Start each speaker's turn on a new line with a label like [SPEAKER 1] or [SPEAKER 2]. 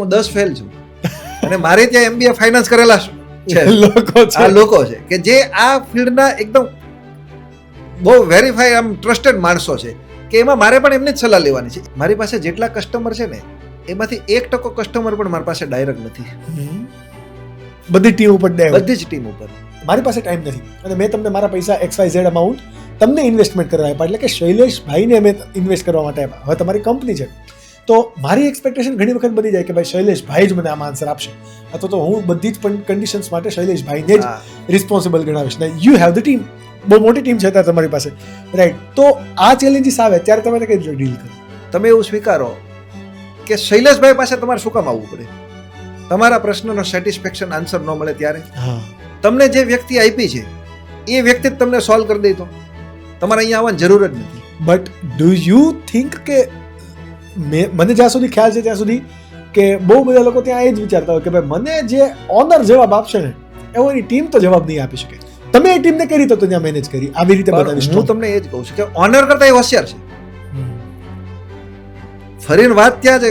[SPEAKER 1] હું 10 ફેલ છું અને મારે ત્યાં MBA ફાઇનાન્સ કરેલા છે લોકો છે કે જે આ ફિલ્ડના એકદમ બહુ વેરીફાઈ આમ ટ્રસ્ટેડ માણસો છે કે એમાં મારે પણ એમની જ સલાહ લેવાની છે. મારી પાસે જેટલા કસ્ટમર છે ને એમાંથી 1% કસ્ટમર પણ મારી પાસે ડાયરેક્ટ નથી.
[SPEAKER 2] બધી ટીમ ઉપર
[SPEAKER 1] બધી જ ટીમ ઉપર.
[SPEAKER 2] મારી પાસે ટાઈમ નથી અને મેં તમને મારા પૈસા XYZ અમાઉન્ટ તમને ઇન્વેસ્ટમેન્ટ કરવા આપ્યા, એટલે કે શૈલેષભાઈને મેં ઇન્વેસ્ટ કરવા માટે આપ્યા. હવે તમારી કંપની છે તો મારી એક્સપેક્ટેશન ઘણી વખત બની જાય કે ભાઈ શૈલેષભાઈ જ મને આમાં આન્સર આપશે, અથવા તો હું બધી જ કન્ડિશન્સ માટે શૈલેષભાઈને જ રિસ્પોન્સિબલ ગણાવીશ. ને યુ હેવ ધ ટીમ, બહુ મોટી ટીમ છે અત્યારે તમારી પાસે, રાઈટ? તો આ ચેલેન્જીસ આવે ત્યારે તમે કઈ રીતે ડીલ કરો?
[SPEAKER 1] તમે એવું સ્વીકારો કે શૈલેષભાઈ પાસે તમારે શું કામ આવવું પડે? તમારા પ્રશ્નનો સેટિસ્ફેક્શન આન્સર ન મળે ત્યારે તમને જે વ્યક્તિ આપી છે એ વ્યક્તિ જ તમને સોલ્વ કરી દે તો તમારે અહીંયા આવવાની જરૂર જ નથી.
[SPEAKER 2] બટ ડુ યુ થિંક કે મને જ્યાં સુધી ખ્યાલ છે ત્યાં સુધી કે બહુ બધા લોકો ત્યાં એ જ વિચારતા હોય કે ભાઈ મને જે ઓનર જવાબ આપશે ને એવો એની ટીમ તો જવાબ નહીં આપી શકે. તમે એ ટીમને કઈ રીતે તો ત્યાં મેનેજ કરી આવી રીતે બતાવીશ?
[SPEAKER 1] હું તમને એ જ કહું છું કે ઓનર કરતા એ હોશિયાર છે. ફરીને વાત ત્યાં જ